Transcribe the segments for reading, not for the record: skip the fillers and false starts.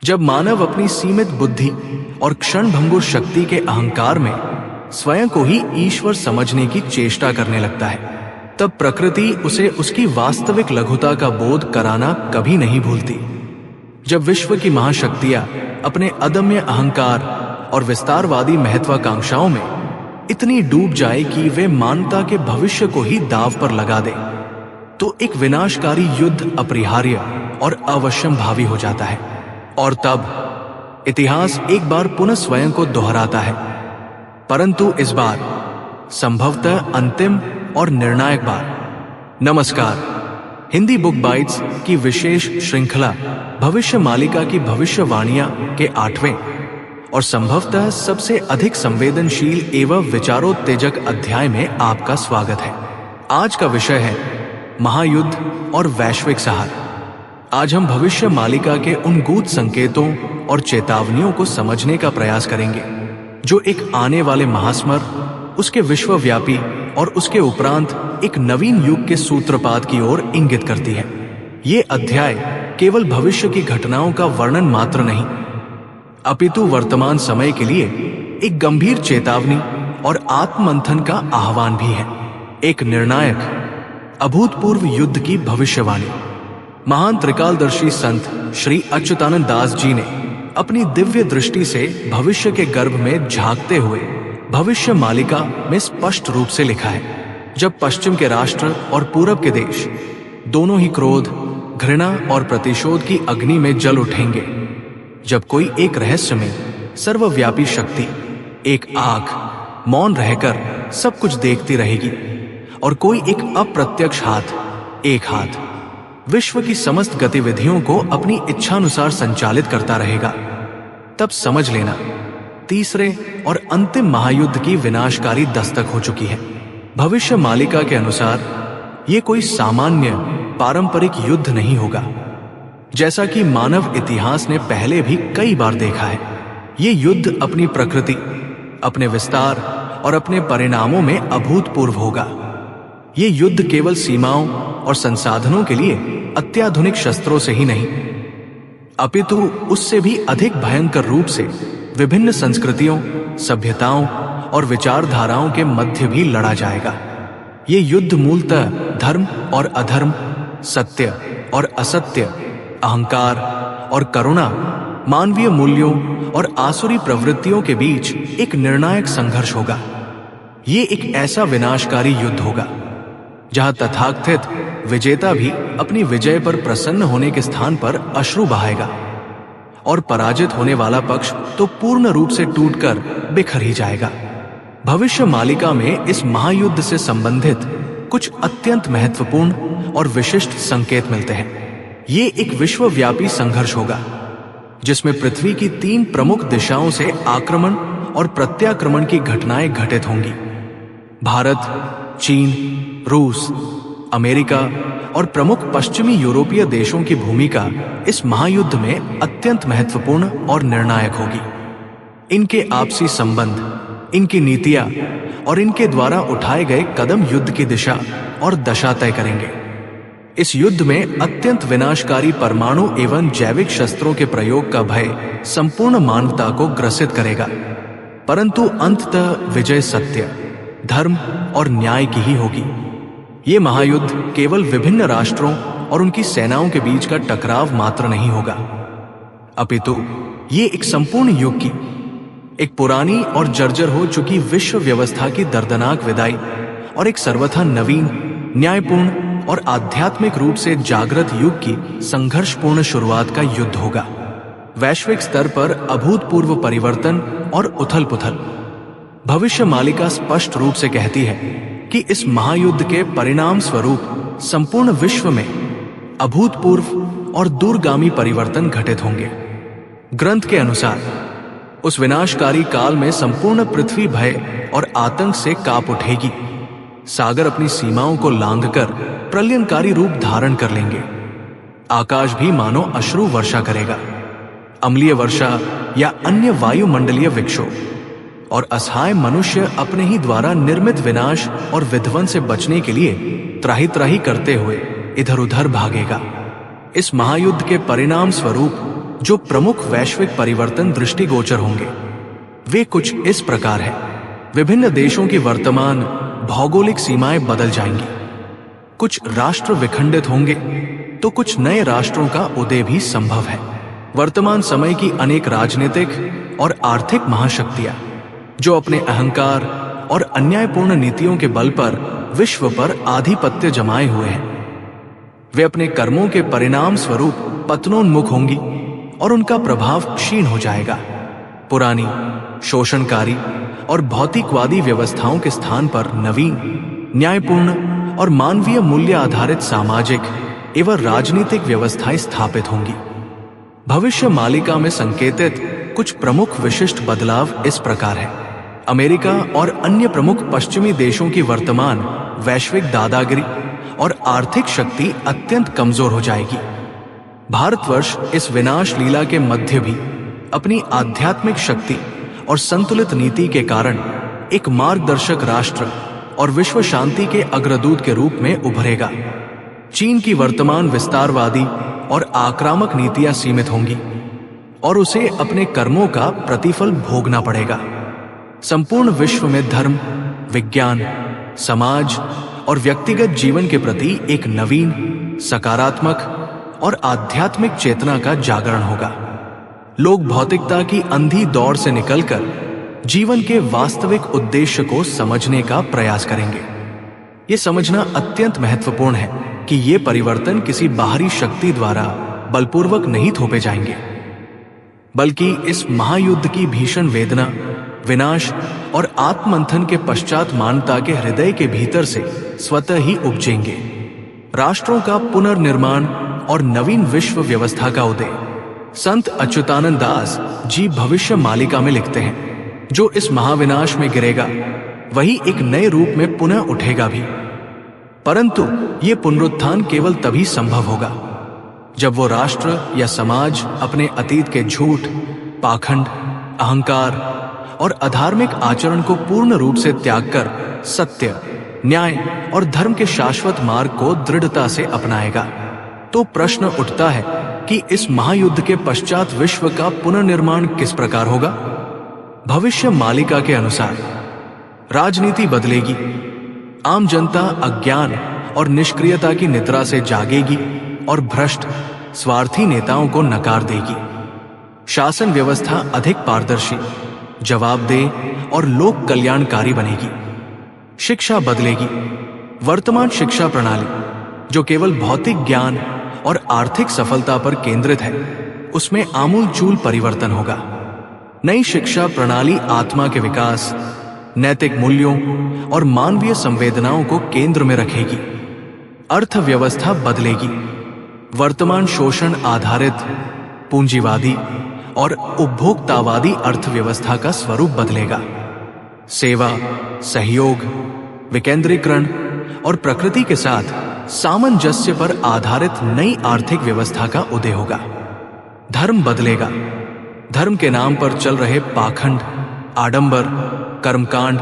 जब मानव अपनी सीमित बुद्धि और क्षणभंगुर शक्ति के अहंकार में स्वयं को ही ईश्वर समझने की चेष्टा करने लगता है, तब प्रकृति उसे उसकी वास्तविक लघुता का बोध कराना कभी नहीं भूलती। जब विश्व की महाशक्तियां अपने अदम्य अहंकार और विस्तारवादी महत्वाकांक्षाओं में इतनी डूब जाए कि वे मानवता के भविष्य को ही दांव पर लगा दे, तो एक विनाशकारी युद्ध अपरिहार्य और अवश्यंभावी हो जाता है। और तब इतिहास एक बार पुनः स्वयं को दोहराता है, परंतु इस बार संभवतः अंतिम और निर्णायक बार। नमस्कार, हिंदी बुक बाइट्स की विशेष श्रृंखला भविष्य मालिका की भविष्यवाणियां के 8वें और संभवतः सबसे अधिक संवेदनशील एवं विचारोत्तेजक अध्याय में आपका स्वागत है। आज का विषय है महायुद्ध और वैश्विक सहार। आज हम भविष्य मालिका के उन गूढ़ संकेतों और चेतावनियों को समझने का प्रयास करेंगे जो एक आने वाले महासमर, उसके विश्वव्यापी और उसके उपरांत एक नवीन युग के सूत्रपात की ओर इंगित करती है। ये अध्याय केवल भविष्य की घटनाओं का वर्णन मात्र नहीं, अपितु वर्तमान समय के लिए एक गंभीर चेतावनी और आत्ममंथन का आह्वान भी है। एक निर्णायक, अभूतपूर्व युद्ध की भविष्यवाणी। महान त्रिकालदर्शी संत श्री अच्युतानंद दास जी ने अपनी दिव्य दृष्टि से भविष्य के गर्भ में झांकते हुए भविष्य मालिका में स्पष्ट रूप से लिखा है, जब पश्चिम के राष्ट्र और पूरब के देश दोनों ही क्रोध, घृणा और प्रतिशोध की अग्नि में जल उठेंगे, जब कोई एक रहस्य में सर्वव्यापी शक्ति एक आग मौन रहकर सब कुछ देखती रहेगी और कोई एक अप्रत्यक्ष एक हाथ विश्व की समस्त गतिविधियों को अपनी इच्छानुसार संचालित करता रहेगा, तब समझ लेना तीसरे और अंतिम महायुद्ध की विनाशकारी दस्तक हो चुकी है। भविष्य मालिका के अनुसार ये कोई सामान्य पारंपरिक युद्ध नहीं होगा, जैसा कि मानव इतिहास ने पहले भी कई बार देखा है। ये युद्ध अपनी प्रकृति, अपने विस्तार और अपने परिणामों में अभूतपूर्व होगा। ये युद्ध केवल सीमाओं और संसाधनों के लिए अत्याधुनिक शस्त्रों से ही नहीं, अपितु उससे भी अधिक भयंकर रूप से विभिन्न संस्कृतियों, सभ्यताओं और विचारधाराओं के मध्य भी लड़ा जाएगा। ये युद्ध मूलतः धर्म और अधर्म, सत्य और असत्य, अहंकार और करुणा, मानवीय मूल्यों और आसुरी प्रवृत्तियों के बीच एक निर्णायक संघर्ष होगा। ये एक ऐसा विनाशकारी युद्ध होगा जहां तथाकथित विजेता भी अपनी विजय पर प्रसन्न होने के स्थान पर अश्रु बहाएगा और पराजित होने वाला पक्ष तो पूर्ण रूप से टूटकर बिखर ही जाएगा। भविष्य मालिका में इस महायुद्ध से संबंधित कुछ अत्यंत महत्वपूर्ण और विशिष्ट संकेत मिलते हैं। ये एक विश्वव्यापी संघर्ष होगा जिसमें पृथ्वी की 3 प्रमुख दिशाओं से आक्रमण और प्रत्याक्रमण की घटनाएं घटित होंगी। भारत, चीन, रूस, अमेरिका और प्रमुख पश्चिमी यूरोपीय देशों की भूमिका इस महायुद्ध में अत्यंत महत्वपूर्ण और निर्णायक होगी। इनके आपसी संबंध, इनकी नीतियां और इनके द्वारा उठाए गए कदम युद्ध की दिशा और दशा तय करेंगे। इस युद्ध में अत्यंत विनाशकारी परमाणु एवं जैविक शस्त्रों के प्रयोग का भय संपूर्ण मानवता को ग्रसित करेगा, परंतु अंततः विजय सत्य, धर्म और न्याय की ही होगी। ये महायुद्ध केवल विभिन्न राष्ट्रों और उनकी सेनाओं के बीच का टकराव मात्र नहीं होगा, अपितु ये एक संपूर्ण युग की, एक पुरानी और जर्जर हो चुकी विश्व व्यवस्था की दर्दनाक विदाई और एक सर्वथा नवीन, न्यायपूर्ण और आध्यात्मिक रूप से जागृत युग की संघर्षपूर्ण शुरुआत का युद्ध होगा। वैश्विक स्तर पर अभूतपूर्व परिवर्तन और उथल पुथल। भविष्य मालिका स्पष्ट रूप से कहती है कि इस महायुद्ध के परिणाम स्वरूप संपूर्ण विश्व में अभूतपूर्व और दूरगामी परिवर्तन घटित होंगे। ग्रंथ के अनुसार उस विनाशकारी काल में संपूर्ण पृथ्वी भय और आतंक से कांप उठेगी। सागर अपनी सीमाओं को लांघकर प्रलयंकारी रूप धारण कर लेंगे। आकाश भी मानो अश्रु वर्षा करेगा। अम्लीय वर्षा या अन्य वायुमंडलीय विक्षोभ और असहाय मनुष्य अपने ही द्वारा निर्मित विनाश और विध्वंस से बचने के लिए त्राही त्राही करते हुए इधर उधर भागेगा। इस महायुद्ध के परिणाम स्वरूप जो प्रमुख वैश्विक परिवर्तन दृष्टिगोचर होंगे वे कुछ इस प्रकार है। विभिन्न देशों की वर्तमान भौगोलिक सीमाएं बदल जाएंगी। कुछ राष्ट्र विखंडित होंगे तो कुछ नए राष्ट्रों का उदय भी संभव है। वर्तमान समय की अनेक राजनीतिक और आर्थिक महाशक्तियां जो अपने अहंकार और अन्यायपूर्ण नीतियों के बल पर विश्व पर आधिपत्य जमाए हुए हैं, वे अपने कर्मों के परिणाम स्वरूप पतनोन्मुख होंगी और उनका प्रभाव क्षीण हो जाएगा। पुरानी शोषणकारी और भौतिकवादी व्यवस्थाओं के स्थान पर नवीन, न्यायपूर्ण और मानवीय मूल्य आधारित सामाजिक एवं राजनीतिक व्यवस्थाएं स्थापित होंगी। भविष्य मालिका में संकेतित कुछ प्रमुख विशिष्ट बदलाव इस प्रकार है। अमेरिका और अन्य प्रमुख पश्चिमी देशों की वर्तमान वैश्विक दादागिरी और आर्थिक शक्ति अत्यंत कमजोर हो जाएगी। भारतवर्ष इस विनाश लीला के मध्य भी अपनी आध्यात्मिक शक्ति और संतुलित नीति के कारण एक मार्गदर्शक राष्ट्र और विश्व शांति के अग्रदूत के रूप में उभरेगा। चीन की वर्तमान विस्तारवादी और आक्रामक नीतियां सीमित होंगी और उसे अपने कर्मों का प्रतिफल भोगना पड़ेगा। संपूर्ण विश्व में धर्म, विज्ञान, समाज और व्यक्तिगत जीवन के प्रति एक नवीन, सकारात्मक और आध्यात्मिक चेतना का जागरण होगा। लोग भौतिकता की अंधी दौड़ से निकलकर जीवन के वास्तविक उद्देश्य को समझने का प्रयास करेंगे। ये समझना अत्यंत महत्वपूर्ण है कि ये परिवर्तन किसी बाहरी शक्ति द्वारा बलपूर्वक नहीं थोपे जाएंगे, बल्कि इस महायुद्ध की भीषण वेदना, विनाश और आत्ममंथन के पश्चात मानवता के हृदय के भीतर से स्वतः ही उपजेंगे। राष्ट्रों का पुनर्निर्माण और नवीन विश्व व्यवस्था का उदय। संत अच्युतानंद दास जी भविष्य मालिका में लिखते हैं, जो इस महाविनाश में गिरेगा वही एक नए रूप में पुनः उठेगा भी, परंतु ये पुनरुत्थान केवल तभी संभव होगा जब वो राष्ट्र या समाज अपने अतीत के झूठ, पाखंड, अहंकार और अधार्मिक आचरण को पूर्ण रूप से त्याग कर सत्य, न्याय और धर्म के शाश्वत मार्ग को दृढ़ता से अपनाएगा। तो प्रश्न उठता है कि इस महायुद्ध के पश्चात विश्व का पुनर्निर्माण किस प्रकार होगा? भविष्य मालिका के अनुसार राजनीति बदलेगी, आम जनता अज्ञान और निष्क्रियता की निद्रा से जागेगी और भ्रष्ट, स्वार्थी नेताओं को नकार देगी। शासन व्यवस्था अधिक पारदर्शी, जवाबदेह और लोक कल्याणकारी बनेगी। शिक्षा बदलेगी। वर्तमान शिक्षा प्रणाली जो केवल भौतिक ज्ञान और आर्थिक सफलता पर केंद्रित है, उसमें आमूलचूल परिवर्तन होगा। नई शिक्षा प्रणाली आत्मा के विकास, नैतिक मूल्यों और मानवीय संवेदनाओं को केंद्र में रखेगी। अर्थव्यवस्था बदलेगी। वर्तमान शोषण आधारित, पूंजीवादी और उपभोक्तावादी अर्थव्यवस्था का स्वरूप बदलेगा। सेवा, सहयोग, विकेंद्रीकरण और प्रकृति के साथ सामंजस्य पर आधारित नई आर्थिक व्यवस्था का उदय होगा। धर्म बदलेगा। धर्म के नाम पर चल रहे पाखंड, आडंबर, कर्मकांड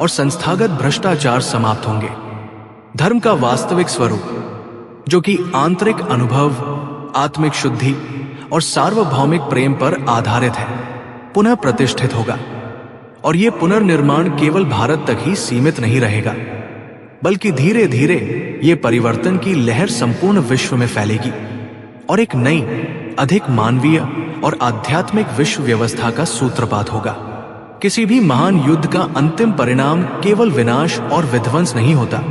और संस्थागत भ्रष्टाचार समाप्त होंगे। धर्म का वास्तविक स्वरूप, जो कि आंतरिक अनुभव, आत्मिक शुद्धि और सार्वभौमिक प्रेम पर आधारित है, पुनः प्रतिष्ठित होगा। और ये पुनर्निर्माण केवल भारत तक ही सीमित नहीं रहेगा, बल्कि धीरे धीरे ये परिवर्तन की लहर संपूर्ण विश्व में फैलेगी और एक नई, अधिक मानवीय और आध्यात्मिक विश्व व्यवस्था का सूत्रपात होगा। किसी भी महान युद्ध का अंतिम परिणाम केवल विनाश और विध्वंस नहीं होता,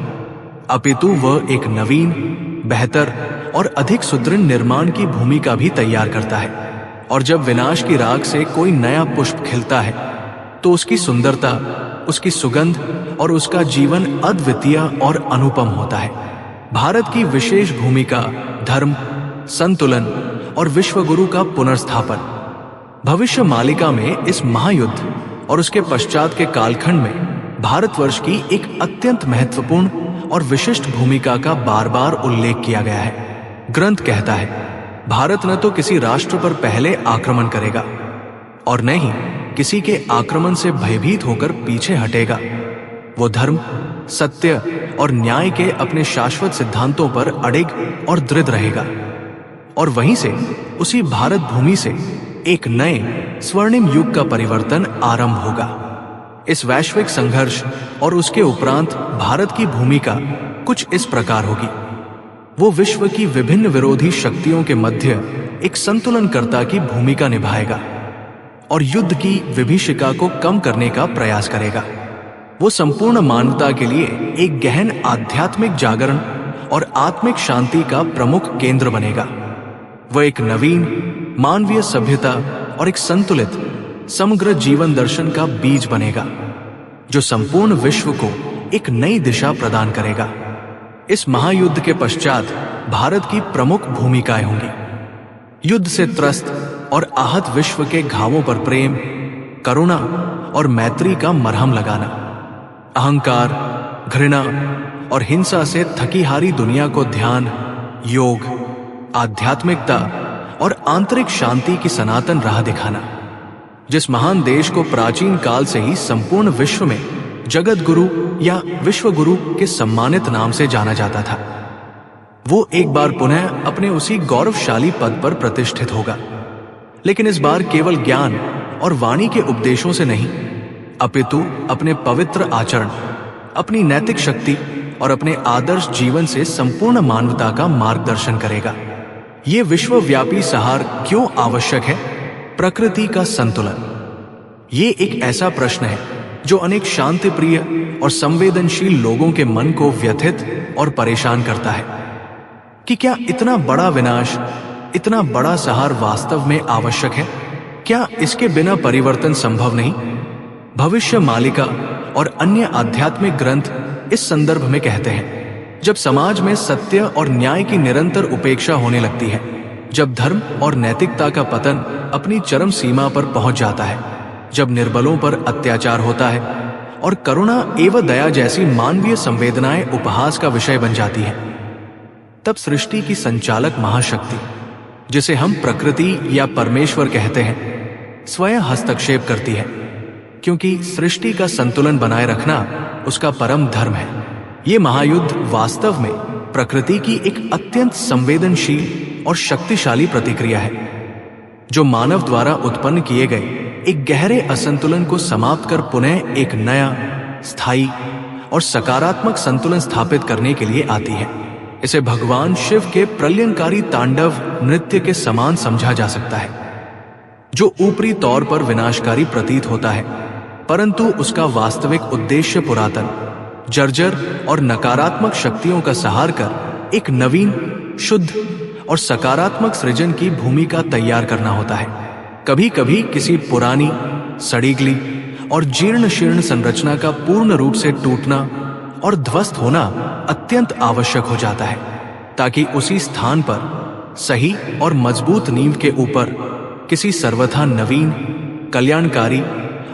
अपितु वह एक नवीन, बेहतर और अधिक सुदृढ़ निर्माण की भूमिका भी तैयार करता है। और जब विनाश की राख से कोई नया पुष्प खिलता है, तो उसकी सुंदरता, उसकी सुगंध और उसका जीवन अद्वितीय और अनुपम होता है। भारत की विशेष भूमिका धर्म, संतुलन और विश्वगुरु का पुनर्स्थापन। भविष्य मालिका में इस महायुद्ध और उसके पश्चात के कालखंड में भारतवर्ष की एक अत्यंत महत्वपूर्ण और विशिष्ट भूमिका का बार बार उल्लेख किया गया है। ग्रंथ कहता है, भारत न तो किसी राष्ट्र पर पहले आक्रमण करेगा और न ही किसी के आक्रमण से भयभीत होकर पीछे हटेगा। वो धर्म, सत्य और न्याय के अपने शाश्वत सिद्धांतों पर अडिग और दृढ़ रहेगा और वहीं से उसी भारत भूमि से एक नए स्वर्णिम युग का परिवर्तन आरंभ होगा। इस वैश्विक संघर्ष और उसके उपरांत भारत की भूमिका कुछ इस प्रकार होगी। वो विश्व की विभिन्न विरोधी शक्तियों के मध्य एक संतुलनकर्ता की भूमिका निभाएगा और युद्ध की विभीषिका को कम करने का प्रयास करेगा। वो संपूर्ण मानवता के लिए एक गहन आध्यात्मिक जागरण और आत्मिक शांति का प्रमुख केंद्र बनेगा। वह एक नवीन मानवीय सभ्यता और एक संतुलित समग्र जीवन दर्शन का बीज बनेगा, जो संपूर्ण विश्व को एक नई दिशा प्रदान करेगा। इस महायुद्ध के पश्चात भारत की प्रमुख भूमिकाएं होंगी। युद्ध से त्रस्त और आहत विश्व के घावों पर प्रेम, करुणा और मैत्री का मरहम लगाना, अहंकार, घृणा और हिंसा से थकी हारी दुनिया को ध्यान, योग, आध्यात्मिकता और आंतरिक शांति की सनातन राह दिखाना। जिस महान देश को प्राचीन काल से ही संपूर्ण विश्व में जगत गुरु या विश्व गुरु के सम्मानित नाम से जाना जाता था, वो एक बार पुनः अपने उसी गौरवशाली पद पर प्रतिष्ठित होगा। लेकिन इस बार केवल ज्ञान और वाणी के उपदेशों से नहीं, अपितु अपने पवित्र आचरण, अपनी नैतिक शक्ति और अपने आदर्श जीवन से संपूर्ण मानवता का मार्गदर्शन करेगा। ये विश्वव्यापी सहार क्यों आवश्यक है? प्रकृति का संतुलन। ये एक ऐसा प्रश्न है जो अनेक शांति प्रिय और संवेदनशील लोगों के मन को व्यथित और परेशान करता है कि क्या इतना बड़ा विनाश, इतना बड़ा सहार वास्तव में आवश्यक है? क्या इसके बिना परिवर्तन संभव नहीं? भविष्य मालिका और अन्य आध्यात्मिक ग्रंथ इस संदर्भ में कहते हैं, जब समाज में सत्य और न्याय की निरंतर उपेक्षा होने लगती है, जब धर्म और नैतिकता का पतन अपनी चरम सीमा पर पहुंच जाता है, जब निर्बलों पर अत्याचार होता है और करुणा एवं दया जैसी मानवीय संवेदनाएं उपहास का विषय बन जाती है, तब सृष्टि की संचालक महाशक्ति, जिसे हम प्रकृति या परमेश्वर कहते हैं, स्वयं हस्तक्षेप करती है, क्योंकि सृष्टि का संतुलन बनाए रखना उसका परम धर्म है। ये महायुद्ध वास्तव में प्रकृति की एक अत्यंत संवेदनशील और शक्तिशाली प्रतिक्रिया है, जो मानव द्वारा उत्पन्न किए गए एक गहरे असंतुलन को समाप्त कर पुनः एक नया, स्थायी और सकारात्मक संतुलन स्थापित करने के लिए आती है। इसे भगवान शिव के प्रलयंकारी तांडव नृत्य के समान समझा जा सकता है, जो ऊपरी तौर पर विनाशकारी प्रतीत होता है, परंतु उसका वास्तविक उद्देश्य पुरातन, जर्जर और नकारात्मक शक्तियों का सहार कर एक नवीन, शुद्ध और सकारात्मक सृजन की भूमिका तैयार करना होता है। कभी कभी किसी पुरानी, सड़ीगली और जीर्ण शीर्ण संरचना का पूर्ण रूप से टूटना और ध्वस्त होना अत्यंत आवश्यक हो जाता है, ताकि उसी स्थान पर सही और मजबूत नींव के ऊपर किसी सर्वथा नवीन, कल्याणकारी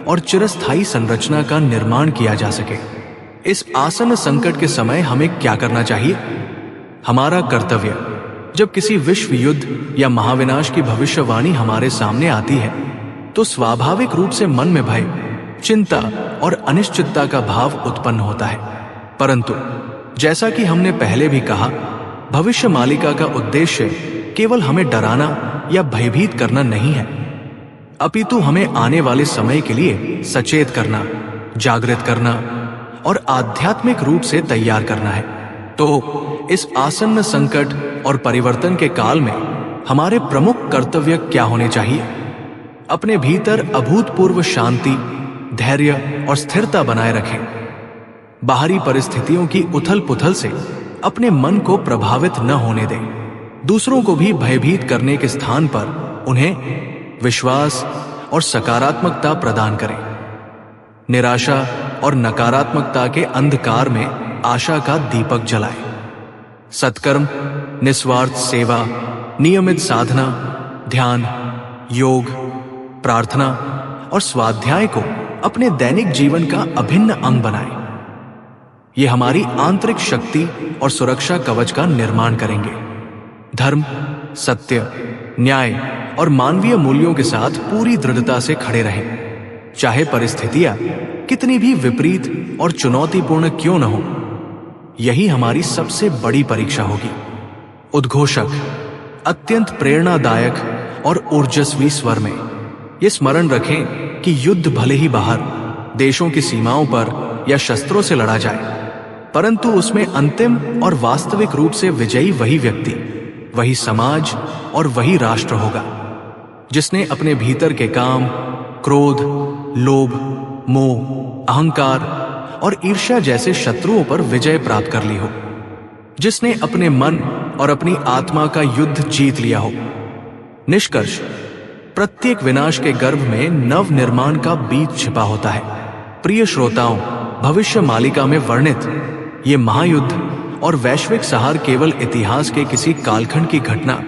और चिरस्थायी संरचना का निर्माण किया जा सके। इस आसन्न संकट के समय हमें क्या करना चाहिए? हमारा कर्तव्य, जब किसी विश्व युद्ध या महाविनाश की भविष्यवाणी हमारे सामने आती है, तो स्वाभाविक रूप से मन में भय, चिंता और अनिश्चितता का भाव उत्पन्न होता है। परंतु जैसा कि हमने पहले भी कहा, भविष्य मालिका का उद्देश्य केवल हमें डराना या भयभीत करना नहीं है, अपितु हमें आने वाले समय के लिए सचेत करना, जागृत करना और आध्यात्मिक रूप से तैयार करना है। तो इस आसन्न संकट और परिवर्तन के काल में हमारे प्रमुख कर्तव्य क्या होने चाहिए? अपने भीतर अभूतपूर्व शांति, धैर्य और स्थिरता बनाए रखें। बाहरी परिस्थितियों की उथल पुथल से अपने मन को प्रभावित न होने दें। दूसरों को भी भयभीत करने के स्थान पर उन्हें विश्वास और सकारात्मकता प्रदान करें। निराशा और नकारात्मकता के अंधकार में आशा का दीपक जलाएं। सत्कर्म, निस्वार्थ सेवा, नियमित साधना, ध्यान, योग, प्रार्थना और स्वाध्याय को अपने दैनिक जीवन का अभिन्न अंग बनाएं। ये हमारी आंतरिक शक्ति और सुरक्षा कवच का निर्माण करेंगे। धर्म, सत्य, न्याय और मानवीय मूल्यों के साथ पूरी दृढ़ता से खड़े रहें, चाहे परिस्थितियां कितनी भी विपरीत और चुनौतीपूर्ण क्यों न हो। यही हमारी सबसे बड़ी परीक्षा होगी। उद्घोषक, अत्यंत प्रेरणादायक और ऊर्जस्वी स्वर में। ये स्मरण रखें कि युद्ध भले ही बाहर देशों की सीमाओं पर या शस्त्रों से लड़ा जाए, परंतु उसमें अंतिम और वास्तविक रूप से विजयी वही व्यक्ति, वही समाज और वही राष्ट्र होगा जिसने अपने भीतर के काम, क्रोध, लोभ, मोह, अहंकार और ईर्ष्या जैसे शत्रुओं पर विजय प्राप्त कर ली हो, जिसने अपने मन और अपनी आत्मा का युद्ध जीत लिया हो। निष्कर्ष, प्रत्येक विनाश के गर्भ में नव निर्माण का बीज छिपा होता है। प्रिय श्रोताओं, भविष्य मालिका में वर्णित ये महायुद्ध और वैश्विक सहार केवल इतिहास के किसी कालखंड की घटना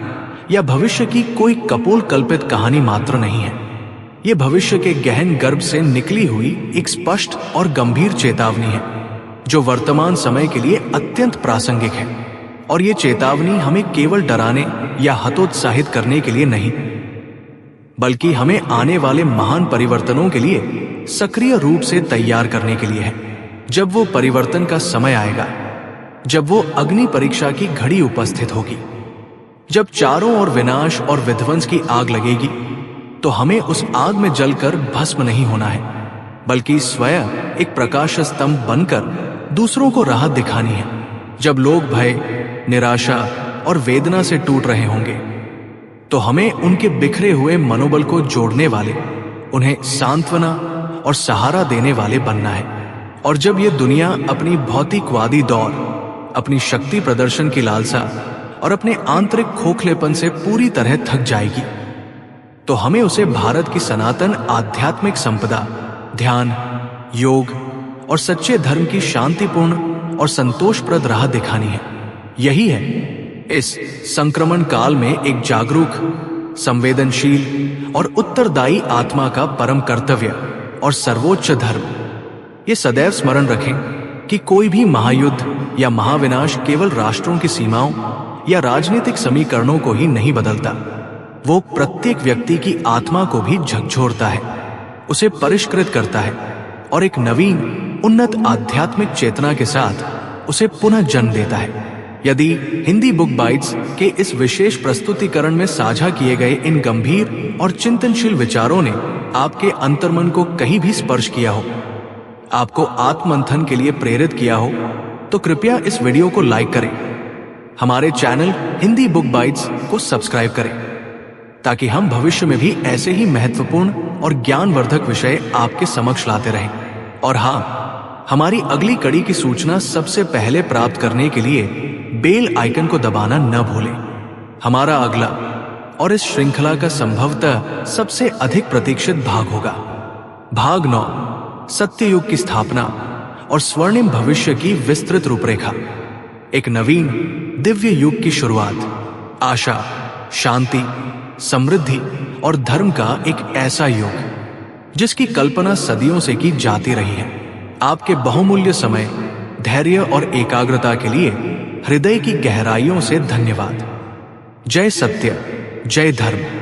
या भविष्य की कोई कपोल कल्पित कहानी मात्र नहीं है। ये भविष्य के गहन गर्भ से निकली हुई एक स्पष्ट और गंभीर चेतावनी है, जो वर्तमान समय के लिए अत्यंत प्रासंगिक है। और ये चेतावनी हमें केवल डराने या हतोत्साहित करने के लिए नहीं, बल्कि हमें आने वाले महान परिवर्तनों के लिए सक्रिय रूप से तैयार करने के लिए है। जब वो परिवर्तन का समय आएगा, जब वो अग्नि परीक्षा की घड़ी उपस्थित होगी, जब चारों ओर विनाश और विध्वंस की आग लगेगी, तो हमें उस आग में जलकर भस्म नहीं होना है, बल्कि स्वयं एक प्रकाश स्तंभ बनकर दूसरों को राहत दिखानी है। जब लोग भय, निराशा और वेदना से टूट रहे होंगे, तो हमें उनके बिखरे हुए मनोबल को जोड़ने वाले, उन्हें सांत्वना और सहारा देने वाले बनना है। और जब ये दुनिया अपनी भौतिकवादी दौर, अपनी शक्ति प्रदर्शन की लालसा और अपने आंतरिक खोखलेपन से पूरी तरह थक जाएगी, तो हमें उसे भारत की सनातन आध्यात्मिक संपदा, ध्यान, योग और सच्चे धर्म की शांतिपूर्ण और संतोषप्रद राह दिखानी है। यही है इस संक्रमण काल में एक जागरूक, संवेदनशील और उत्तरदायी आत्मा का परम कर्तव्य और सर्वोच्च धर्म। ये सदैव स्मरण रखें कि कोई भी महायुद्ध या महाविनाश केवल राष्ट्रों की सीमाओं या राजनीतिक समीकरणों को ही नहीं बदलता, वो प्रत्येक व्यक्ति की आत्मा को भी झकझोरता है, उसे परिष्कृत करता है और एक नवीन, उन्नत आध्यात्मिक चेतना के साथ उसे पुनः जन्म देता है। यदि हिंदी बुक बाइट्स के इस विशेष प्रस्तुतिकरण में साझा किए गए इन गंभीर और चिंतनशील विचारों ने आपके अंतर्मन को कहीं भी स्पर्श किया हो, आपको आत्ममंथन के लिए प्रेरित किया हो, तो कृपया इस वीडियो को लाइक करें, हमारे चैनल हिंदी बुक बाइट्स को सब्सक्राइब करें, ताकि हम भविष्य में भी ऐसे ही महत्वपूर्ण और ज्ञानवर्धक विषय आपके समक्ष लाते रहें। और हाँ, हमारी अगली कड़ी की सूचना सबसे पहले प्राप्त करने के लिए बेल आइकन को दबाना न भूलें। हमारा अगला और इस श्रृंखला का संभवतः सबसे अधिक प्रतीक्षित भाग होगा भाग 9, सत्ययुग की स्थापना और स्वर्णिम भविष्य की विस्तृत रूपरेखा। एक नवीन दिव्य युग की शुरुआत, आशा, शांति, समृद्धि और धर्म का एक ऐसा युग जिसकी कल्पना सदियों से की जाती रही है। आपके बहुमूल्य समय, धैर्य और एकाग्रता के लिए हृदय की गहराइयों से धन्यवाद। जय सत्य, जय धर्म।